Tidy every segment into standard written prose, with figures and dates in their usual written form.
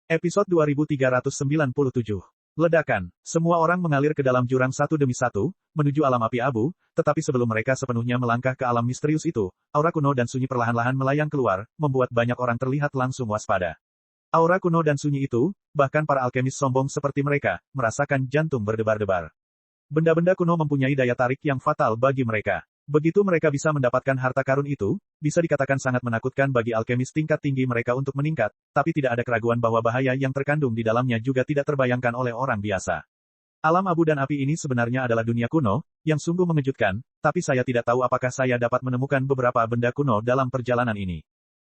Episode 2397. Ledakan. Semua orang mengalir ke dalam jurang satu demi satu, menuju alam api abu, tetapi sebelum mereka sepenuhnya melangkah ke alam misterius itu, aura kuno dan sunyi perlahan-lahan melayang keluar, membuat banyak orang terlihat langsung waspada. Aura kuno dan sunyi itu, bahkan para alkemis sombong seperti mereka, merasakan jantung berdebar-debar. Benda-benda kuno mempunyai daya tarik yang fatal bagi mereka. Begitu mereka bisa mendapatkan harta karun itu, bisa dikatakan sangat menakutkan bagi alkemis tingkat tinggi mereka untuk meningkat, tapi tidak ada keraguan bahwa bahaya yang terkandung di dalamnya juga tidak terbayangkan oleh orang biasa. Alam abu dan api ini sebenarnya adalah dunia kuno, yang sungguh mengejutkan, tapi saya tidak tahu apakah saya dapat menemukan beberapa benda kuno dalam perjalanan ini.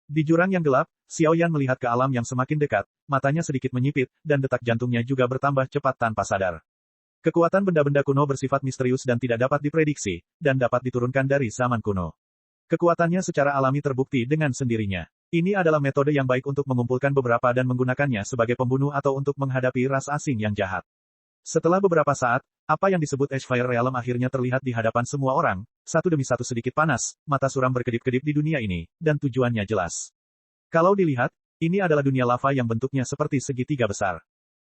Di jurang yang gelap, Xiaoyan melihat ke alam yang semakin dekat, matanya sedikit menyipit, dan detak jantungnya juga bertambah cepat tanpa sadar. Kekuatan benda-benda kuno bersifat misterius dan tidak dapat diprediksi, dan dapat diturunkan dari zaman kuno. Kekuatannya secara alami terbukti dengan sendirinya. Ini adalah metode yang baik untuk mengumpulkan beberapa dan menggunakannya sebagai pembunuh atau untuk menghadapi ras asing yang jahat. Setelah beberapa saat, apa yang disebut Ashfire Realm akhirnya terlihat di hadapan semua orang, satu demi satu sedikit panas, mata suram berkedip-kedip di dunia ini, dan tujuannya jelas. Kalau dilihat, ini adalah dunia lava yang bentuknya seperti segitiga besar.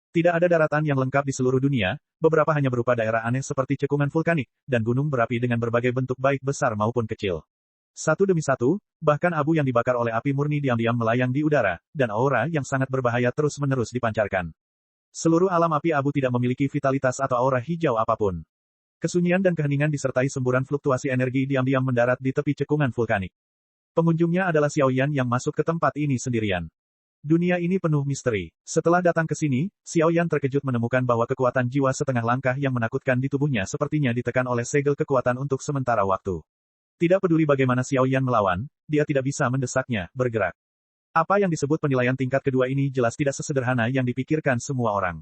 Tidak ada daratan yang lengkap di seluruh dunia, beberapa hanya berupa daerah aneh seperti cekungan vulkanik, dan gunung berapi dengan berbagai bentuk baik besar maupun kecil. Satu demi satu, bahkan abu yang dibakar oleh api murni diam-diam melayang di udara, dan aura yang sangat berbahaya terus-menerus dipancarkan. Seluruh alam api abu tidak memiliki vitalitas atau aura hijau apapun. Kesunyian dan keheningan disertai semburan fluktuasi energi diam-diam mendarat di tepi cekungan vulkanik. Pengunjungnya adalah Xiaoyan yang masuk ke tempat ini sendirian. Dunia ini penuh misteri. Setelah datang ke sini, Xiaoyan terkejut menemukan bahwa kekuatan jiwa setengah langkah yang menakutkan di tubuhnya sepertinya ditekan oleh segel kekuatan untuk sementara waktu. Tidak peduli bagaimana Xiaoyan melawan, dia tidak bisa mendesaknya bergerak. Apa yang disebut penilaian tingkat kedua ini jelas tidak sesederhana yang dipikirkan semua orang.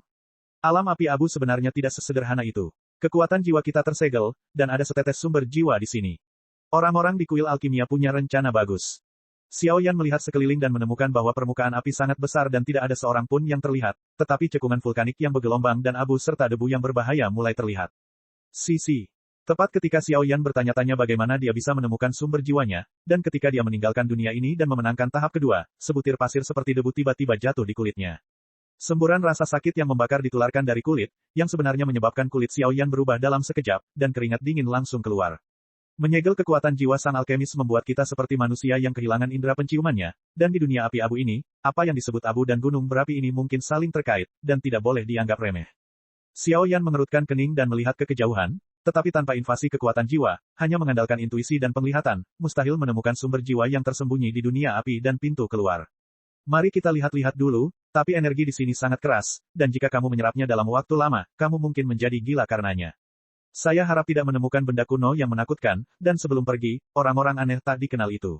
Alam api abu sebenarnya tidak sesederhana itu. Kekuatan jiwa kita tersegel, dan ada setetes sumber jiwa di sini. Orang-orang di kuil alkimia punya rencana bagus. Xiaoyan melihat sekeliling dan menemukan bahwa permukaan api sangat besar dan tidak ada seorang pun yang terlihat, tetapi cekungan vulkanik yang bergelombang dan abu serta debu yang berbahaya mulai terlihat. Sisi. Tepat ketika Xiaoyan bertanya-tanya bagaimana dia bisa menemukan sumber jiwanya, dan ketika dia meninggalkan dunia ini dan memenangkan tahap kedua, sebutir pasir seperti debu tiba-tiba jatuh di kulitnya. Semburan rasa sakit yang membakar ditularkan dari kulit, yang sebenarnya menyebabkan kulit Xiaoyan berubah dalam sekejap, dan keringat dingin langsung keluar. Menyegel kekuatan jiwa sang alkemis membuat kita seperti manusia yang kehilangan indera penciumannya, dan di dunia api abu ini, apa yang disebut abu dan gunung berapi ini mungkin saling terkait, dan tidak boleh dianggap remeh. Xiaoyan mengerutkan kening dan melihat ke kejauhan, tetapi tanpa invasi kekuatan jiwa, hanya mengandalkan intuisi dan penglihatan, mustahil menemukan sumber jiwa yang tersembunyi di dunia api dan pintu keluar. Mari kita lihat-lihat dulu, tapi energi di sini sangat keras, dan jika kamu menyerapnya dalam waktu lama, kamu mungkin menjadi gila karenanya. Saya harap tidak menemukan benda kuno yang menakutkan, dan sebelum pergi, orang-orang aneh tak dikenal itu.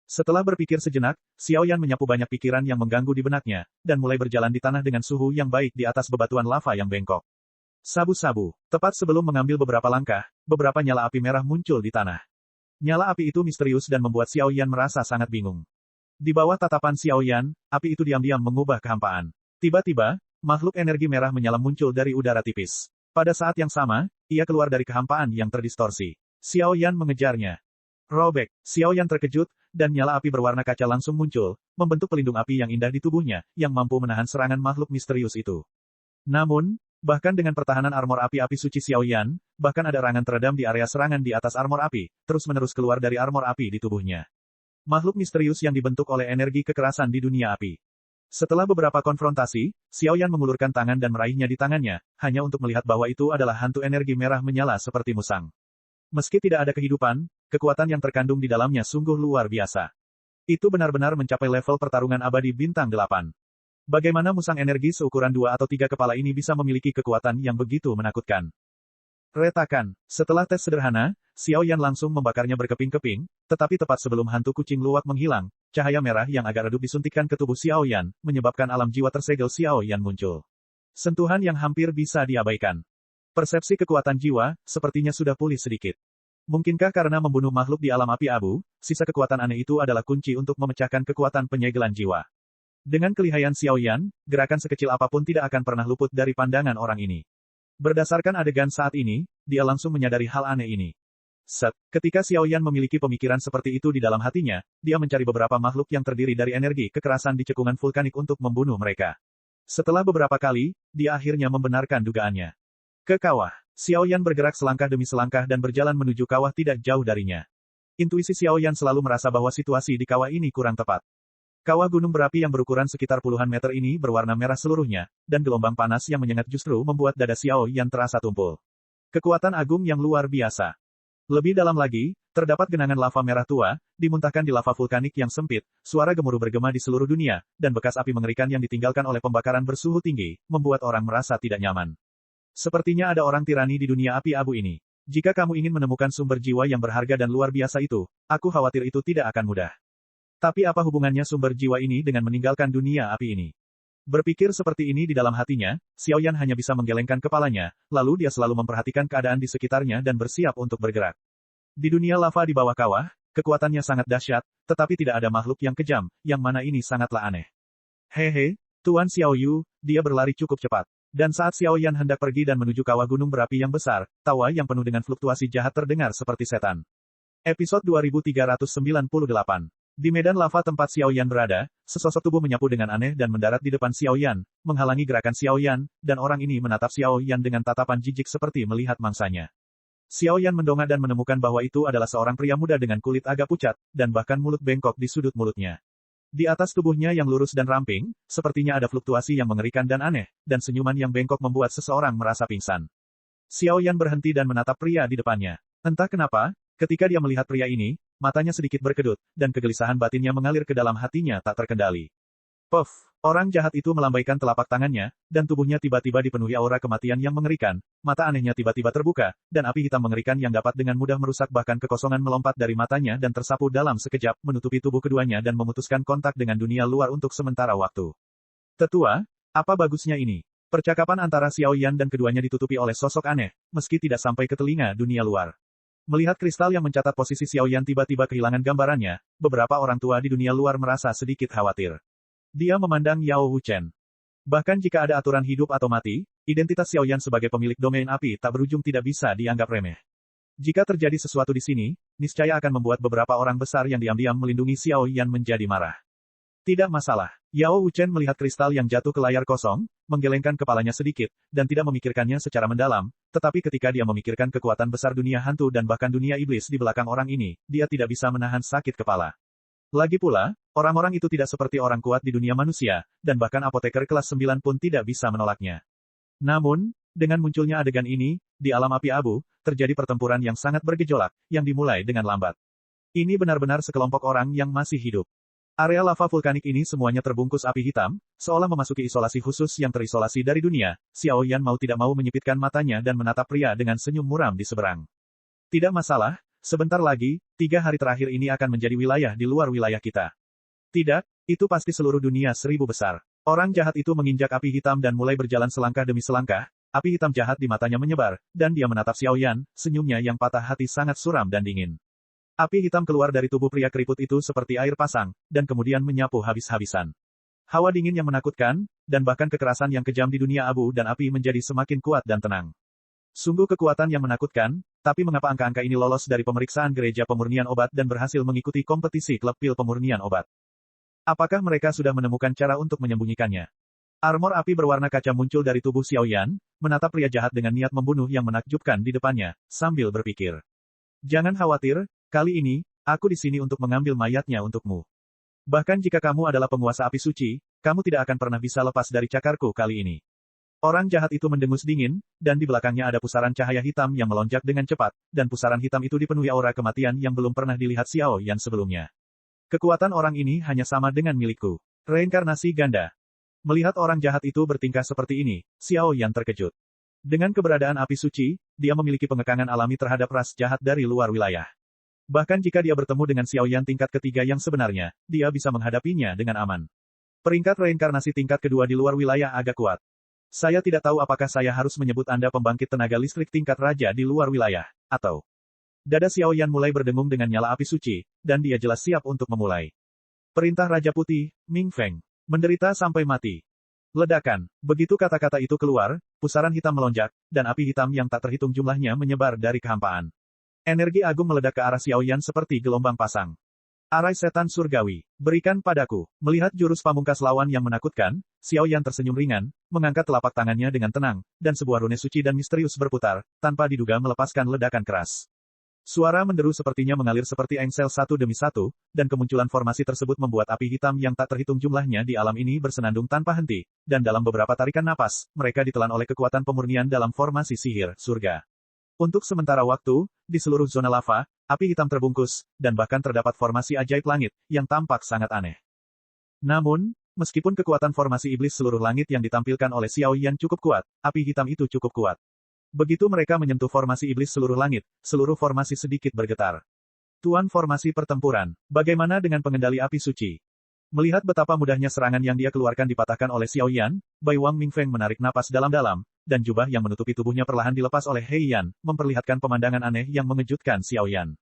Setelah berpikir sejenak, Xiaoyan menyapu banyak pikiran yang mengganggu di benaknya, dan mulai berjalan di tanah dengan suhu yang baik di atas bebatuan lava yang bengkok. Sabu-sabu. Tepat sebelum mengambil beberapa langkah, beberapa nyala api merah muncul di tanah. Nyala api itu misterius dan membuat Xiaoyan merasa sangat bingung. Di bawah tatapan Xiaoyan, api itu diam-diam mengubah kehampaan. Tiba-tiba, makhluk energi merah menyala muncul dari udara tipis. Pada saat yang sama, ia keluar dari kehampaan yang terdistorsi. Xiaoyan mengejarnya. Robek. Xiaoyan terkejut, dan nyala api berwarna kaca langsung muncul, membentuk pelindung api yang indah di tubuhnya, yang mampu menahan serangan makhluk misterius itu. Namun, bahkan dengan pertahanan armor api-api suci Xiaoyan, bahkan ada serangan teredam di area serangan di atas armor api, terus-menerus keluar dari armor api di tubuhnya. Makhluk misterius yang dibentuk oleh energi kekerasan di dunia api. Setelah beberapa konfrontasi, Xiaoyan mengulurkan tangan dan meraihnya di tangannya, hanya untuk melihat bahwa itu adalah hantu energi merah menyala seperti musang. Meski tidak ada kehidupan, kekuatan yang terkandung di dalamnya sungguh luar biasa. Itu benar-benar mencapai level pertarungan abadi bintang 8. Bagaimana musang energi seukuran 2 atau 3 kepala ini bisa memiliki kekuatan yang begitu menakutkan? Retakan. Setelah tes sederhana, Xiaoyan langsung membakarnya berkeping-keping, tetapi tepat sebelum hantu kucing luwak menghilang, cahaya merah yang agak redup disuntikkan ke tubuh Xiaoyan, menyebabkan alam jiwa tersegel Xiaoyan muncul. Sentuhan yang hampir bisa diabaikan. Persepsi kekuatan jiwa, sepertinya sudah pulih sedikit. Mungkinkah karena membunuh makhluk di alam api abu, sisa kekuatan aneh itu adalah kunci untuk memecahkan kekuatan penyegelan jiwa. Dengan kelihayan Xiaoyan, gerakan sekecil apapun tidak akan pernah luput dari pandangan orang ini. Berdasarkan adegan saat ini, dia langsung menyadari hal aneh ini. Ketika Xiaoyan memiliki pemikiran seperti itu di dalam hatinya, dia mencari beberapa makhluk yang terdiri dari energi kekerasan di cekungan vulkanik untuk membunuh mereka. Setelah beberapa kali, dia akhirnya membenarkan dugaannya. Ke kawah. Xiao Yan bergerak selangkah demi selangkah dan berjalan menuju kawah tidak jauh darinya. Intuisi Xiao Yan selalu merasa bahwa situasi di kawah ini kurang tepat. Kawah gunung berapi yang berukuran sekitar puluhan meter ini berwarna merah seluruhnya, dan gelombang panas yang menyengat justru membuat dada Xiao Yan terasa tumpul. Kekuatan agung yang luar biasa. Lebih dalam lagi, terdapat genangan lava merah tua, dimuntahkan di lava vulkanik yang sempit, suara gemuruh bergema di seluruh dunia, dan bekas api mengerikan yang ditinggalkan oleh pembakaran bersuhu tinggi, membuat orang merasa tidak nyaman. Sepertinya ada orang tirani di dunia api abu ini. Jika kamu ingin menemukan sumber jiwa yang berharga dan luar biasa itu, aku khawatir itu tidak akan mudah. Tapi apa hubungannya sumber jiwa ini dengan meninggalkan dunia api ini? Berpikir seperti ini di dalam hatinya, Xiao Yan hanya bisa menggelengkan kepalanya, lalu dia selalu memperhatikan keadaan di sekitarnya dan bersiap untuk bergerak. Di dunia lava di bawah kawah, kekuatannya sangat dahsyat, tetapi tidak ada makhluk yang kejam, yang mana ini sangatlah aneh. Hehe, Tuan Xiao Yu, dia berlari cukup cepat. Dan saat Xiao Yan hendak pergi dan menuju kawah gunung berapi yang besar, tawa yang penuh dengan fluktuasi jahat terdengar seperti setan. Episode 2398. Di medan lava tempat Xiao Yan berada, sesosok tubuh menyapu dengan aneh dan mendarat di depan Xiao Yan, menghalangi gerakan Xiao Yan, dan orang ini menatap Xiao Yan dengan tatapan jijik seperti melihat mangsanya. Xiao Yan mendongak dan menemukan bahwa itu adalah seorang pria muda dengan kulit agak pucat, dan bahkan mulut bengkok di sudut mulutnya. Di atas tubuhnya yang lurus dan ramping, sepertinya ada fluktuasi yang mengerikan dan aneh, dan senyuman yang bengkok membuat seseorang merasa pingsan. Xiao Yan berhenti dan menatap pria di depannya. Entah kenapa, ketika dia melihat pria ini, matanya sedikit berkedut, dan kegelisahan batinnya mengalir ke dalam hatinya tak terkendali. Puff! Orang jahat itu melambaikan telapak tangannya, dan tubuhnya tiba-tiba dipenuhi aura kematian yang mengerikan, mata anehnya tiba-tiba terbuka, dan api hitam mengerikan yang dapat dengan mudah merusak bahkan kekosongan melompat dari matanya dan tersapu dalam sekejap, menutupi tubuh keduanya dan memutuskan kontak dengan dunia luar untuk sementara waktu. Tetua, apa bagusnya ini? Percakapan antara Xiao Yan dan keduanya ditutupi oleh sosok aneh, meski tidak sampai ke telinga dunia luar. Melihat kristal yang mencatat posisi Xiao Yan tiba-tiba kehilangan gambarannya, beberapa orang tua di dunia luar merasa sedikit khawatir. Dia memandang Yao Wuchen. Bahkan jika ada aturan hidup atau mati, identitas Xiao Yan sebagai pemilik domain api tak berujung tidak bisa dianggap remeh. Jika terjadi sesuatu di sini, niscaya akan membuat beberapa orang besar yang diam-diam melindungi Xiao Yan menjadi marah. Tidak masalah. Yao Wuchen melihat kristal yang jatuh ke layar kosong, menggelengkan kepalanya sedikit, dan tidak memikirkannya secara mendalam, tetapi ketika dia memikirkan kekuatan besar dunia hantu dan bahkan dunia iblis di belakang orang ini, dia tidak bisa menahan sakit kepala. Lagi pula, orang-orang itu tidak seperti orang kuat di dunia manusia, dan bahkan apoteker kelas 9 pun tidak bisa menolaknya. Namun, dengan munculnya adegan ini, di alam api abu, terjadi pertempuran yang sangat bergejolak, yang dimulai dengan lambat. Ini benar-benar sekelompok orang yang masih hidup. Area lava vulkanik ini semuanya terbungkus api hitam, seolah memasuki isolasi khusus yang terisolasi dari dunia. Xiao Yan mau tidak mau menyipitkan matanya dan menatap pria dengan senyum muram di seberang. Tidak masalah, sebentar lagi, 3 hari terakhir ini akan menjadi wilayah di luar wilayah kita. Tidak, itu pasti seluruh dunia 1000 besar. Orang jahat itu menginjak api hitam dan mulai berjalan selangkah demi selangkah, api hitam jahat di matanya menyebar, dan dia menatap Xiao Yan, senyumnya yang patah hati sangat suram dan dingin. Api hitam keluar dari tubuh pria keriput itu seperti air pasang, dan kemudian menyapu habis-habisan. Hawa dingin yang menakutkan, dan bahkan kekerasan yang kejam di dunia abu dan api menjadi semakin kuat dan tenang. Sungguh kekuatan yang menakutkan, tapi mengapa angka-angka ini lolos dari pemeriksaan gereja pemurnian obat dan berhasil mengikuti kompetisi klub pil pemurnian obat? Apakah mereka sudah menemukan cara untuk menyembunyikannya? Armor api berwarna kaca muncul dari tubuh Xiao Yan, menatap pria jahat dengan niat membunuh yang menakjubkan di depannya, sambil berpikir. Jangan khawatir, kali ini, aku di sini untuk mengambil mayatnya untukmu. Bahkan jika kamu adalah penguasa api suci, kamu tidak akan pernah bisa lepas dari cakarku kali ini. Orang jahat itu mendengus dingin, dan di belakangnya ada pusaran cahaya hitam yang melonjak dengan cepat, dan pusaran hitam itu dipenuhi aura kematian yang belum pernah dilihat Xiao Yan sebelumnya. Kekuatan orang ini hanya sama dengan milikku. Reinkarnasi ganda. Melihat orang jahat itu bertingkah seperti ini, Xiao Yan terkejut. Dengan keberadaan api suci, dia memiliki pengekangan alami terhadap ras jahat dari luar wilayah. Bahkan jika dia bertemu dengan Xiao Yan tingkat ketiga yang sebenarnya, dia bisa menghadapinya dengan aman. Peringkat reinkarnasi tingkat kedua di luar wilayah agak kuat. Saya tidak tahu apakah saya harus menyebut Anda pembangkit tenaga listrik tingkat raja di luar wilayah, atau... Dada Xiao Yan mulai berdengung dengan nyala api suci, dan dia jelas siap untuk memulai. Perintah Raja Putih, Ming Feng. Menderita sampai mati. Ledakan. Begitu kata-kata itu keluar, pusaran hitam melonjak, dan api hitam yang tak terhitung jumlahnya menyebar dari kehampaan. Energi agung meledak ke arah Xiao Yan seperti gelombang pasang. Arai setan surgawi, berikan padaku. Melihat jurus pamungkas lawan yang menakutkan, Xiao Yan tersenyum ringan, mengangkat telapak tangannya dengan tenang, dan sebuah rune suci dan misterius berputar, tanpa diduga melepaskan ledakan keras. Suara menderu sepertinya mengalir seperti engsel satu demi satu, dan kemunculan formasi tersebut membuat api hitam yang tak terhitung jumlahnya di alam ini bersenandung tanpa henti, dan dalam beberapa tarikan napas, mereka ditelan oleh kekuatan pemurnian dalam formasi sihir surga. Untuk sementara waktu, di seluruh zona lava, api hitam terbungkus, dan bahkan terdapat formasi ajaib langit, yang tampak sangat aneh. Namun, meskipun kekuatan formasi iblis seluruh langit yang ditampilkan oleh Xiao Yan cukup kuat, api hitam itu cukup kuat. Begitu mereka menyentuh formasi iblis seluruh langit, seluruh formasi sedikit bergetar. Tuan formasi pertempuran, bagaimana dengan pengendali api suci? Melihat betapa mudahnya serangan yang dia keluarkan dipatahkan oleh Xiao Yan, Bai Wang Mingfeng menarik napas dalam-dalam, dan jubah yang menutupi tubuhnya perlahan dilepas oleh Hei Yan, memperlihatkan pemandangan aneh yang mengejutkan Xiao Yan.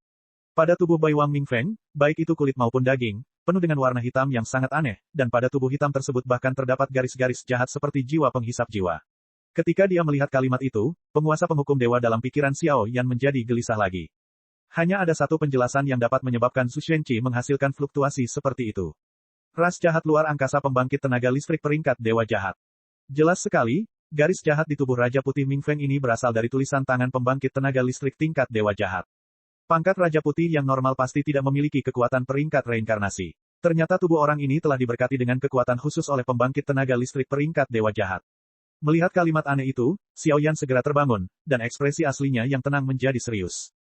Pada tubuh Bai Wang Mingfeng, baik itu kulit maupun daging, penuh dengan warna hitam yang sangat aneh, dan pada tubuh hitam tersebut bahkan terdapat garis-garis jahat seperti jiwa penghisap jiwa. Ketika dia melihat kalimat itu, penguasa penghukum dewa dalam pikiran Xiao Yan menjadi gelisah lagi. Hanya ada satu penjelasan yang dapat menyebabkan Su Xuanqi menghasilkan fluktuasi seperti itu. Ras jahat luar angkasa pembangkit tenaga listrik peringkat dewa jahat. Jelas sekali, garis jahat di tubuh Raja Putih Mingfeng ini berasal dari tulisan tangan pembangkit tenaga listrik tingkat dewa jahat. Pangkat Raja Putih yang normal pasti tidak memiliki kekuatan peringkat reinkarnasi. Ternyata tubuh orang ini telah diberkati dengan kekuatan khusus oleh pembangkit tenaga listrik peringkat dewa jahat. Melihat kalimat aneh itu, Xiao Yan segera terbangun, dan ekspresi aslinya yang tenang menjadi serius.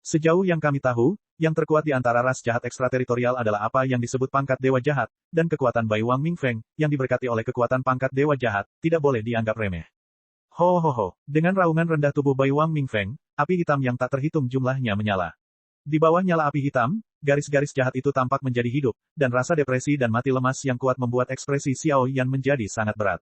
Sejauh yang kami tahu, yang terkuat di antara ras jahat ekstrateritorial adalah apa yang disebut pangkat dewa jahat, dan kekuatan Bai Wang Mingfeng, yang diberkati oleh kekuatan pangkat dewa jahat, tidak boleh dianggap remeh. Ho ho ho, dengan raungan rendah tubuh Bai Wang Mingfeng, api hitam yang tak terhitung jumlahnya menyala. Di bawah nyala api hitam, garis-garis jahat itu tampak menjadi hidup, dan rasa depresi dan mati lemas yang kuat membuat ekspresi Xiao Yan menjadi sangat berat.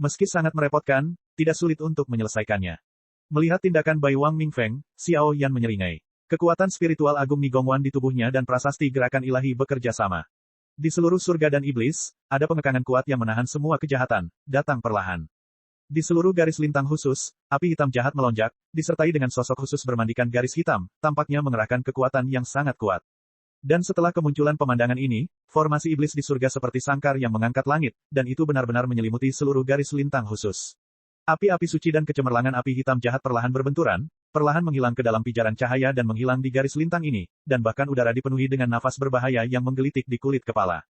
Meski sangat merepotkan, tidak sulit untuk menyelesaikannya. Melihat tindakan Bai Wang Mingfeng, Xiao Yan menyeringai. Kekuatan spiritual agung Nigongwan di tubuhnya dan prasasti gerakan ilahi bekerja sama. Di seluruh surga dan iblis, ada pengekangan kuat yang menahan semua kejahatan, datang perlahan. Di seluruh garis lintang khusus, api hitam jahat melonjak, disertai dengan sosok khusus bermandikan garis hitam, tampaknya mengerahkan kekuatan yang sangat kuat. Dan setelah kemunculan pemandangan ini, formasi iblis di surga seperti sangkar yang mengangkat langit, dan itu benar-benar menyelimuti seluruh garis lintang khusus. Api-api suci dan kecemerlangan api hitam jahat perlahan berbenturan, perlahan menghilang ke dalam pijaran cahaya dan menghilang di garis lintang ini, dan bahkan udara dipenuhi dengan nafas berbahaya yang menggelitik di kulit kepala.